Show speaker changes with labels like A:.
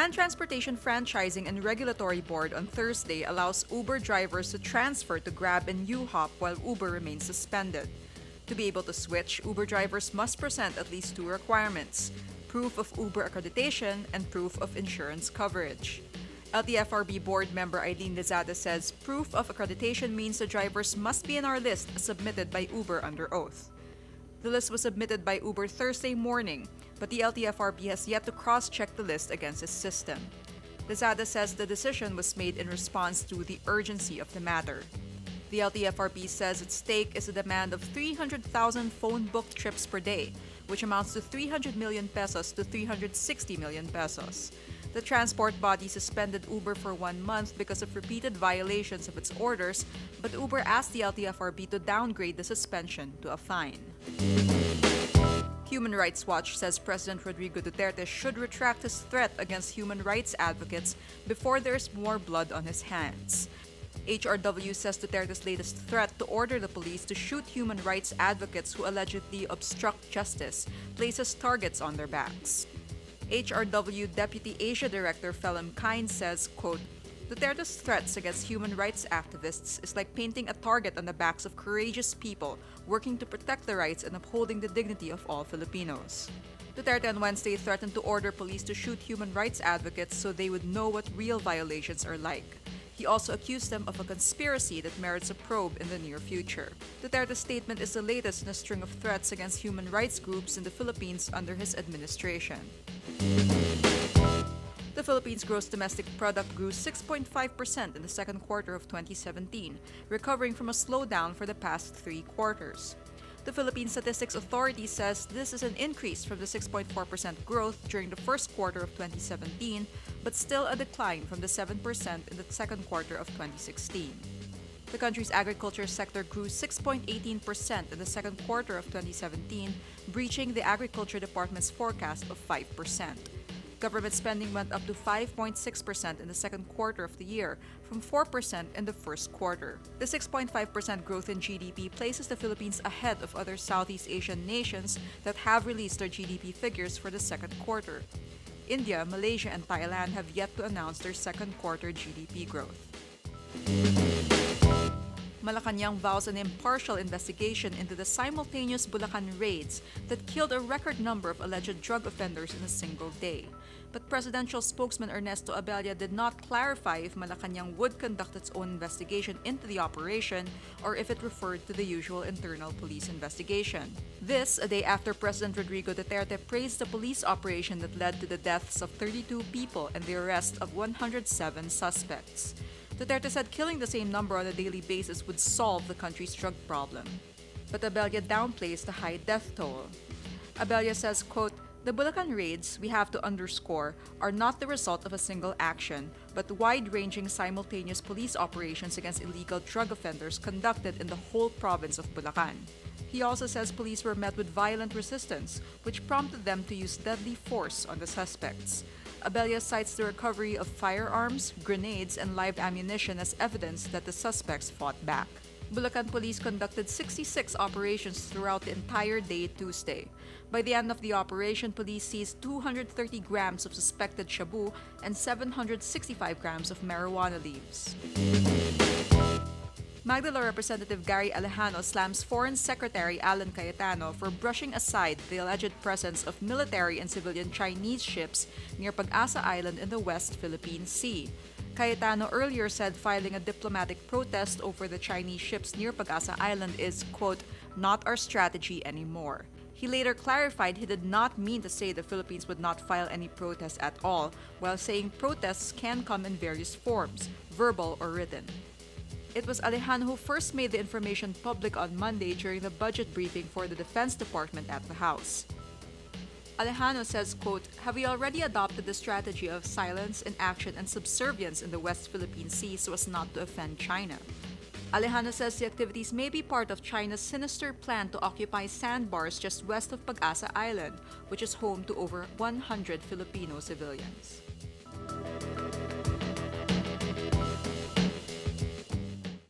A: Land Transportation Franchising and Regulatory Board on Thursday allows Uber drivers to transfer to Grab and U-Hop while Uber remains suspended. To be able to switch, Uber drivers must present at least two requirements: proof of Uber accreditation and proof of insurance coverage. LTFRB board member Eileen Lizada says proof of accreditation means the drivers must be in our list as submitted by Uber under oath. The list was submitted by Uber Thursday morning, but the LTFRB has yet to cross-check the list against its system. Lizada says the decision was made in response to the urgency of the matter. The LTFRB says its stake is a demand of 300,000 phone-booked trips per day, which amounts to 300 million pesos to 360 million pesos. The transport body suspended Uber for 1 month because of repeated violations of its orders, but Uber asked the LTFRB to downgrade the suspension to a fine. Human Rights Watch says President Rodrigo Duterte should retract his threat against human rights advocates before there is more blood on his hands. HRW says Duterte's latest threat to order the police to shoot human rights advocates who allegedly obstruct justice places targets on their backs. HRW Deputy Asia Director Phelim Kind says, quote, Duterte's threats against human rights activists is like painting a target on the backs of courageous people working to protect the rights and upholding the dignity of all Filipinos. Duterte on Wednesday threatened to order police to shoot human rights advocates so they would know what real violations are like. He also accused them of a conspiracy that merits a probe in the near future. Duterte's statement is the latest in a string of threats against human rights groups in the Philippines under his administration. The Philippines' gross domestic product grew 6.5% in the second quarter of 2017, recovering from a slowdown for the past 3 quarters. The Philippine Statistics Authority says this is an increase from the 6.4% growth during the first quarter of 2017, but still a decline from the 7% in the second quarter of 2016. The country's agriculture sector grew 6.18% in the second quarter of 2017, breaching the Agriculture Department's forecast of 5%. Government spending went up to 5.6% in the second quarter of the year, from 4% in the first quarter. The 6.5% growth in GDP places the Philippines ahead of other Southeast Asian nations that have released their GDP figures for the second quarter. India, Malaysia, and Thailand have yet to announce their second quarter GDP growth. Malacanang vows an impartial investigation into the simultaneous Bulacan raids that killed a record number of alleged drug offenders in a single day. But presidential spokesman Ernesto Abella did not clarify if Malacanang would conduct its own investigation into the operation or if it referred to the usual internal police investigation. This, a day after President Rodrigo Duterte praised the police operation that led to the deaths of 32 people and the arrest of 107 suspects. Duterte said killing the same number on a daily basis would solve the country's drug problem. But Abella downplays the high death toll. Abella says, quote, the Bulacan raids, we have to underscore, are not the result of a single action, but wide-ranging simultaneous police operations against illegal drug offenders conducted in the whole province of Bulacan. He also says police were met with violent resistance, which prompted them to use deadly force on the suspects. Abella cites the recovery of firearms, grenades, and live ammunition as evidence that the suspects fought back. Bulacan police conducted 66 operations throughout the entire day Tuesday. By the end of the operation, police seized 230 grams of suspected shabu and 765 grams of marijuana leaves. Magdala Representative Gary Alejano slams Foreign Secretary Alan Cayetano for brushing aside the alleged presence of military and civilian Chinese ships near Pag-asa Island in the West Philippine Sea. Cayetano earlier said filing a diplomatic protest over the Chinese ships near Pag-asa Island is, quote, not our strategy anymore. He later clarified he did not mean to say the Philippines would not file any protests at all, while saying protests can come in various forms, verbal or written. It was Alejano who first made the information public on Monday during the budget briefing for the Defense Department at the House. Alejano says, quote, have we already adopted the strategy of silence, inaction, and subservience in the West Philippine Sea so as not to offend China? Alejano says the activities may be part of China's sinister plan to occupy sandbars just west of Pag-asa Island, which is home to over 100 Filipino civilians.